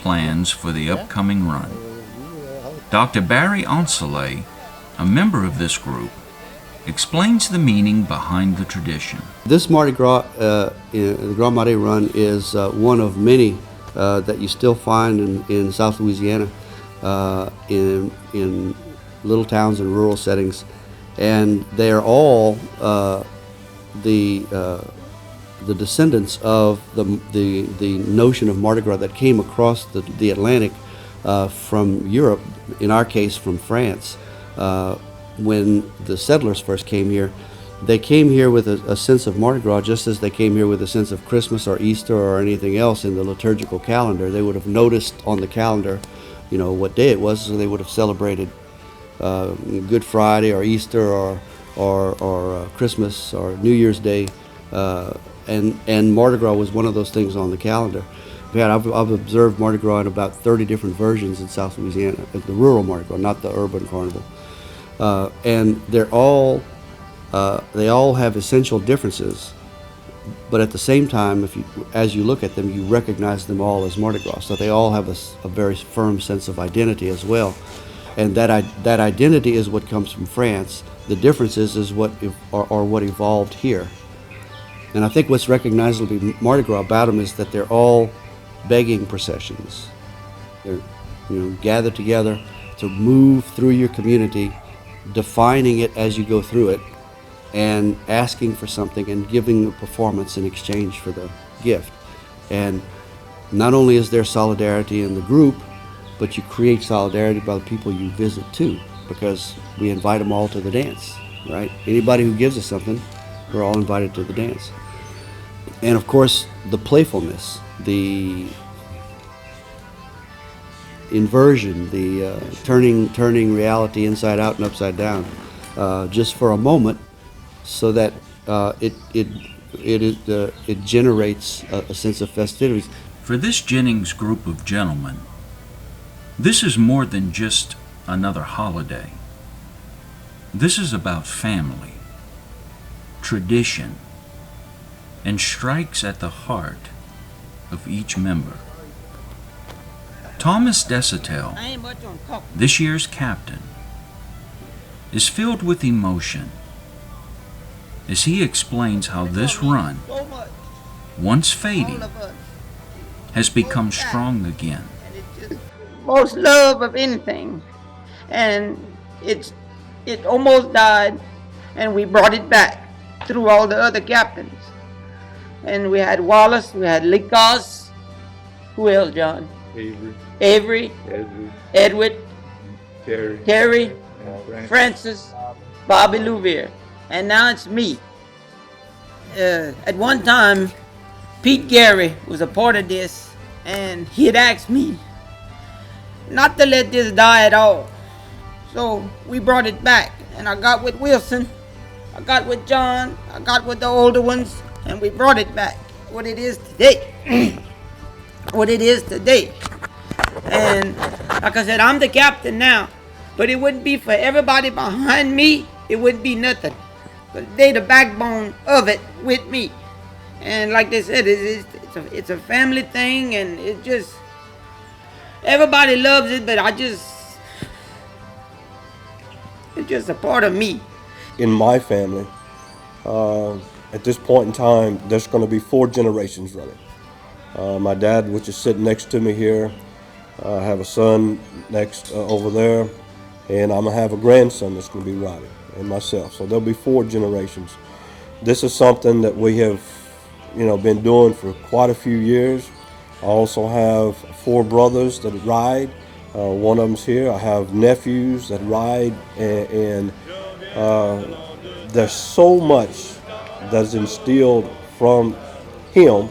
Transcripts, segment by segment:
plans for the upcoming run. Dr. Barry Onselay, a member of this group, explains the meaning behind the tradition. This Mardi Gras, the Grand Mardi Run, is one of many that you still find in South Louisiana, in little towns and rural settings, and they are all the descendants of the notion of Mardi Gras that came across the Atlantic from Europe, in our case from France. When the settlers first came here, they came here with a sense of Mardi Gras just as they came here with a sense of Christmas or Easter or anything else in the liturgical calendar. They would have noticed on the calendar, you know, what day it was, so they would have celebrated Good Friday or Easter or Christmas or New Year's Day, and Mardi Gras was one of those things on the calendar. I've observed Mardi Gras in about 30 different versions in South Louisiana, the rural Mardi Gras, not the urban carnival. And they all have essential differences, but at the same time, as you look at them, you recognize them all as Mardi Gras. So they all have a very firm sense of identity as well, and that identity is what comes from France. The differences is what evolved here. And I think what's recognizably Mardi Gras about them is that they're all begging processions. They're gathered together to move through your community, defining it as you go through it, and asking for something and giving a performance in exchange for the gift. And not only is there solidarity in the group, but you create solidarity by the people you visit too, because we invite them all to the dance, right? Anybody who gives us something, we're all invited to the dance. And of course, the playfulness, the inversion, the turning reality inside out and upside down, just for a moment, so that it generates a sense of festivities. For this Jennings group of gentlemen, this is more than just another holiday. This is about family, tradition, and strikes at the heart of each member. Thomas Desautels, this year's captain, is filled with emotion as he explains how this run, once fading, has become strong again. Most love of anything, and it almost died, and we brought it back through all the other captains. And we had Wallace, we had Licos, who else, John? Avery, Edward, Terry, Francis, Bobby Louvier, and now it's me. At one time, Pete Gary was a part of this, and he had asked me not to let this die at all. So we brought it back, and I got with Wilson, I got with John, I got with the older ones, and we brought it back, what it is today. What it is today. And like I said, I'm the captain now, but it wouldn't be for everybody behind me, it wouldn't be nothing. But they the backbone of it with me. And like they said, it's a family thing, and it just, everybody loves it, but it's just a part of me. In my family, at this point in time, there's going to be 4 generations running. My dad, which is sitting next to me here, I have a son next over there, and I'm going to have a grandson that's going to be riding, and myself. So there'll be 4 generations. This is something that we have, been doing for quite a few years. I also have 4 brothers that ride. One of them's here. I have nephews that ride, and there's so much that's instilled from him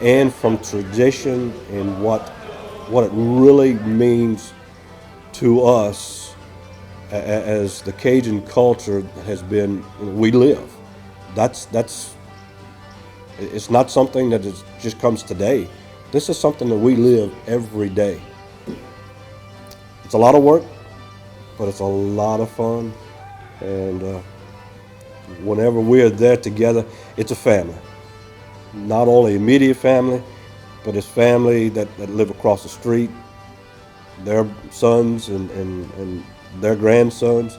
and from tradition and what it really means to us as the Cajun culture has been, we live. It's not something that just comes today. This is something that we live every day. It's a lot of work, but it's a lot of fun. And whenever we're there together, it's a family. Not only immediate family, but his family that live across the street, their sons and their grandsons.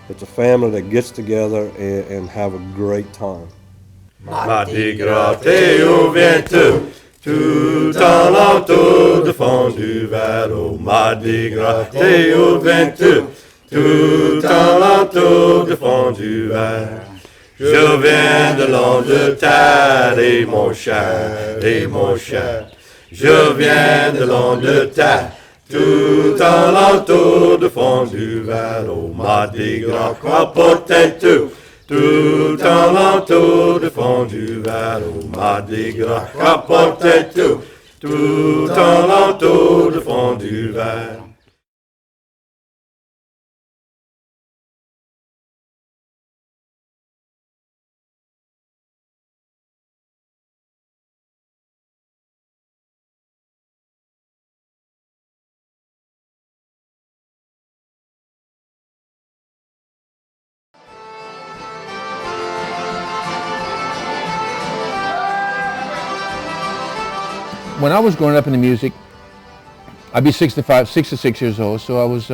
It's a family that gets together and have a great time. Mardi Gras, Théo, viens-tu, tout en l'entour de fond du verre. Au Mardi Gras, Théo, viens-tu, tout en l'entour de fond du verre. Je viens de l'Angleterre et mon cher, et mon cher. Je viens de l'Angleterre, tout en l'entour de fond du verre. Au Mardi Gras, crapotais-tu, tout en l'entour de fond du verre. Au Mardi Gras, crapotais-tu, tout en l'entour de fond du verre. When I was growing up in the music, I'd be 66 years old, so I was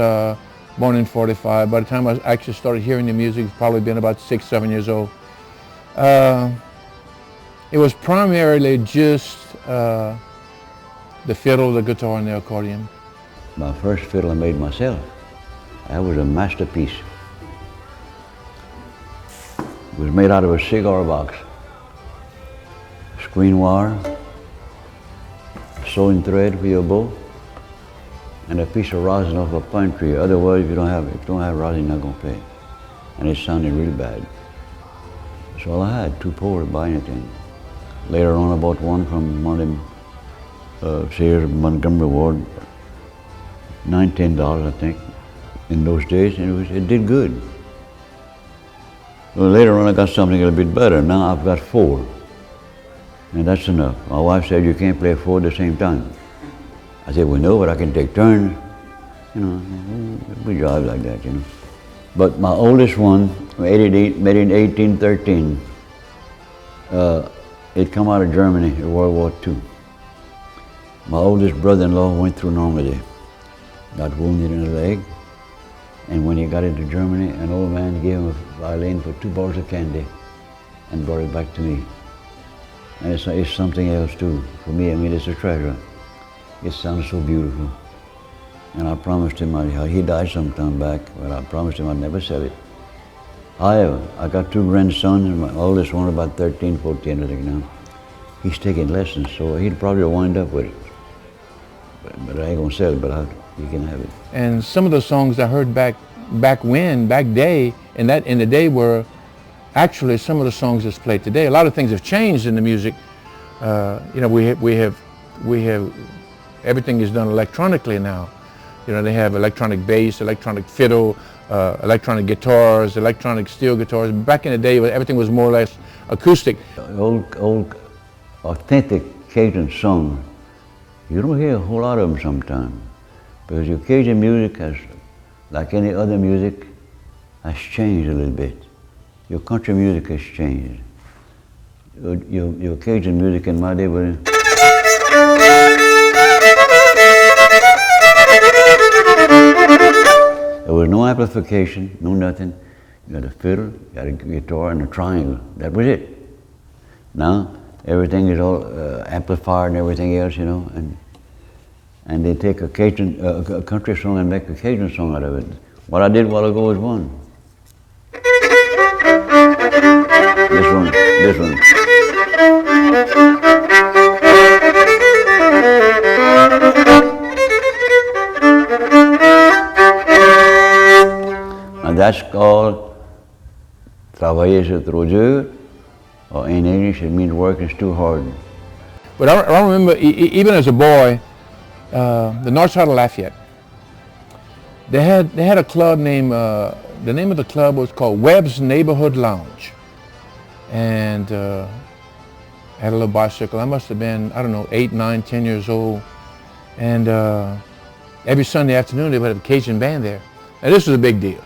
born in 45. By the time I actually started hearing the music, I've probably been about 6, 7 years old. It was primarily just the fiddle, the guitar, and the accordion. My first fiddle I made myself. That was a masterpiece. It was made out of a cigar box, screen wire, sewing thread for your bow, and a piece of rosin off a pine tree. Otherwise, if you don't have rosin, you're not gonna play. And it sounded really bad. That's all I had, too poor to buy anything. Later on, I bought one from one of them Sears, Montgomery Ward, $9, $10, I think, in those days, and it did good. Well, later on, I got something a little bit better. Now I've got 4. And that's enough. My wife said, you can't play 4 at the same time. I said, well, no, but I can take turns. You know, we drive like that, you know. But my oldest one, made in 1813, it come out of Germany in World War II. My oldest brother-in-law went through Normandy, got wounded in the leg, and when he got into Germany, an old man gave him a violin for 2 bars of candy and brought it back to me. And it's something else too. For me, I mean, it's a treasure. It sounds so beautiful. And I promised him, he died some time back, but I promised him I'd never sell it. However, I got 2 grandsons, and my oldest one about 13, 14, I think now. He's taking lessons, so he'll probably wind up with it. But I ain't gonna sell it, but you can have it. And some of the songs I heard back day, in the day were actually some of the songs that's played today. A lot of things have changed in the music. You know, we have everything is done electronically now. You know, they have electronic bass, electronic fiddle, electronic guitars, electronic steel guitars. Back in the day, everything was more or less acoustic. Old, authentic Cajun songs, you don't hear a whole lot of them sometimes, because your Cajun music has, like any other music, has changed a little bit. Your country music has changed. Your Cajun music in my day was... There was no amplification, no nothing. You had a fiddle, you had a guitar, and a triangle. That was it. Now, everything is all amplified and everything else, you know, and they take a Cajun, a country song and make a Cajun song out of it. What I did a while ago was one. This one. And that's called travailler c'est trop dur, or in English it means working too hard. But I remember, even as a boy, the north side of Lafayette, they had a club named, the name of the club was called Webb's Neighborhood Lounge. And I had a little bicycle. I must have been, I don't know, 8, 9, 10 years old. And every Sunday afternoon they would have a Cajun band there. Now this was a big deal.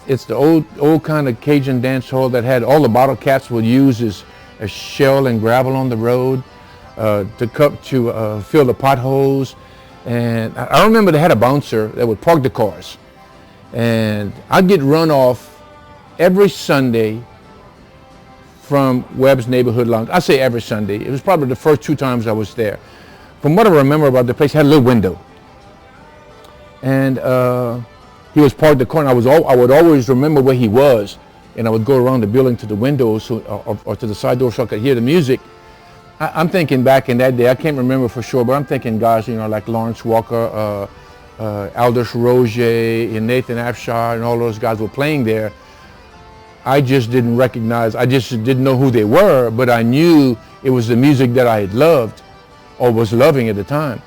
It's the old kind of Cajun dance hall that had all the bottle caps would use as shell and gravel on the road. to fill the potholes. And I remember they had a bouncer that would park the cars. And I'd get run off every Sunday from Webb's Neighborhood Lounge. I say every Sunday. It was probably the first 2 times I was there. From what I remember about the place, it had a little window. And he was parked the car, and I would always remember where he was. And I would go around the building to the windows or to the side door so I could hear the music. I'm thinking back in that day, I can't remember for sure, but I'm thinking guys, you know, like Lawrence Walker, Aldous Roger, and Nathan Afshar, and all those guys were playing there. I just didn't recognize, I just didn't know who they were, but I knew it was the music that I had loved or was loving at the time.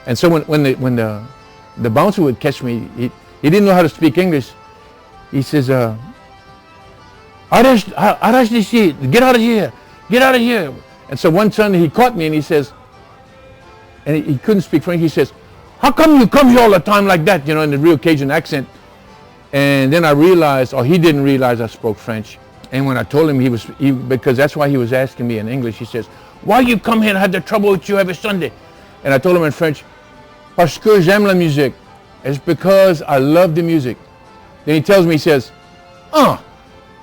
And so when the bouncer would catch me, he didn't know how to speak English. He says, arrest ici, get out of here, get out of here. And so one Sunday he caught me and he says, and he couldn't speak French, he says, how come you come here all the time like that, you know, in the real Cajun accent? And then I realized, or he didn't realize I spoke French. And when I told him because that's why he was asking me in English, he says, why you come here and have the trouble with you every Sunday? And I told him in French, parce que j'aime la musique. It's because I love the music. Then he tells me, he says,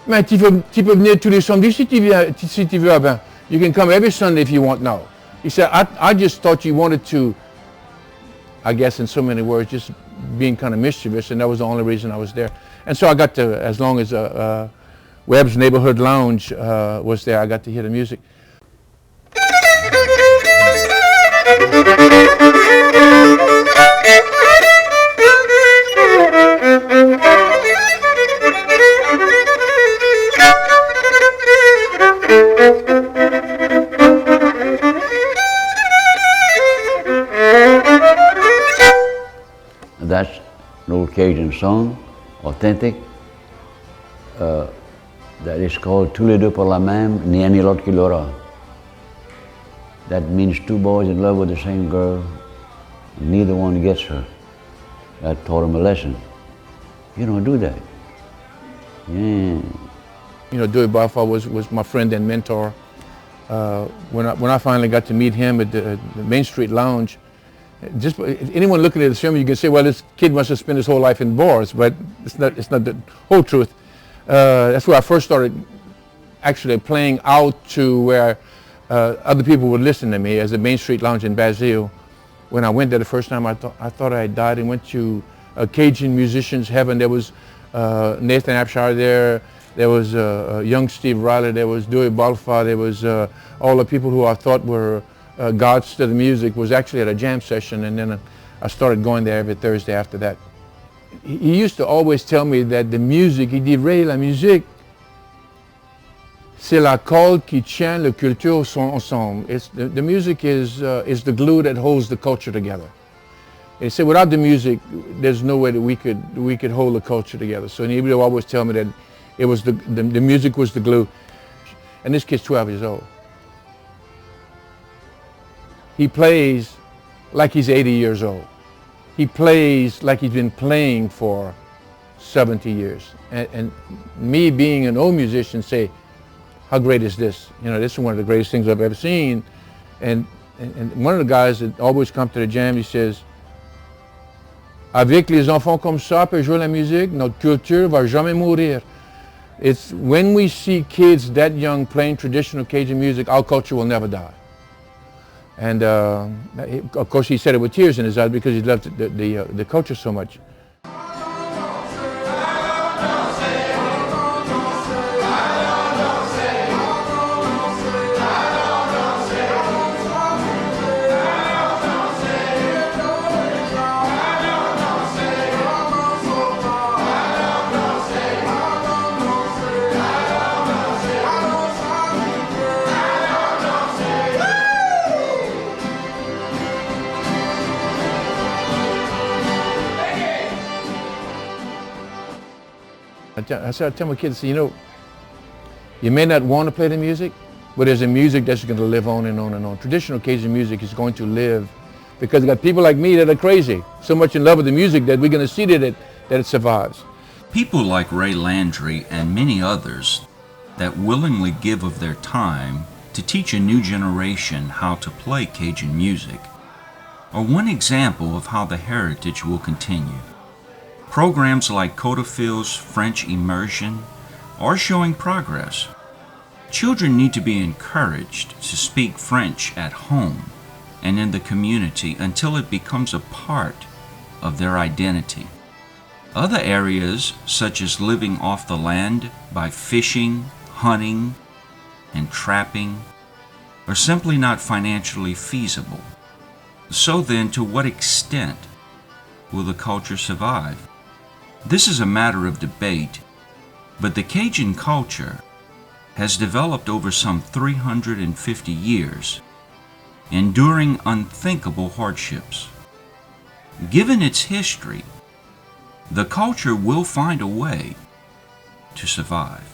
mais tu peux venir tous les samedis si tu veux, ben, you can come every Sunday if you want now. He said, I just thought you wanted to, I guess in so many words, just being kind of mischievous, and that was the only reason I was there. And so I got to, as long as Webb's Neighborhood Lounge was there, I got to hear the music. That's an old Cajun song, authentic, that is called Tous les deux pour la même, ni un ni l'autre qui l'aura. That means 2 boys in love with the same girl, and neither one gets her. That taught him a lesson. You don't do that. Yeah. You know, Dewey Balfour was my friend and mentor. When I finally got to meet him at the Main Street Lounge, just anyone looking at the film, you can say, well, this kid must have spent his whole life in bars, but it's not the whole truth. That's where I first started actually playing out to where other people would listen to me, as the Main Street Lounge in Basile. When I went there the first time, I thought I had died, and went to Cajun musicians heaven. There was Nathan Afshar there. There was young Steve Riley. There was Dewey Balfour. There was all the people who I thought were gods to the music was actually at a jam session, and then I started going there every Thursday after that. He used to always tell me that the music, il dit, Ray, la musique, c'est la corde qui tient la culture ensemble. The music is the glue that holds the culture together. And he said, without the music, there's no way that we could hold the culture together. So he would always tell me that it was the music was the glue. And this kid's 12 years old. He plays like he's 80 years old. He plays like he's been playing for 70 years. And me being an old musician say, how great is this? You know, this is one of the greatest things I've ever seen. And one of the guys that always come to the jam, he says, avec les enfants comme ça, peut jouer la musique, notre culture va jamais mourir. It's when we see kids that young playing traditional Cajun music, our culture will never die. And of course, he said it with tears in his eyes because he loved the culture so much. I tell my kids, you know, you may not want to play the music, but there's a music that's going to live on and on and on. Traditional Cajun music is going to live because you got people like me that are crazy, so much in love with the music that we're going to see that it survives. People like Ray Landry and many others that willingly give of their time to teach a new generation how to play Cajun music are one example of how the heritage will continue. Programs like Codafil's French Immersion are showing progress. Children need to be encouraged to speak French at home and in the community until it becomes a part of their identity. Other areas, such as living off the land by fishing, hunting, and trapping, are simply not financially feasible. So then, to what extent will the culture survive? This is a matter of debate, but the Cajun culture has developed over some 350 years, enduring unthinkable hardships. Given its history, the culture will find a way to survive.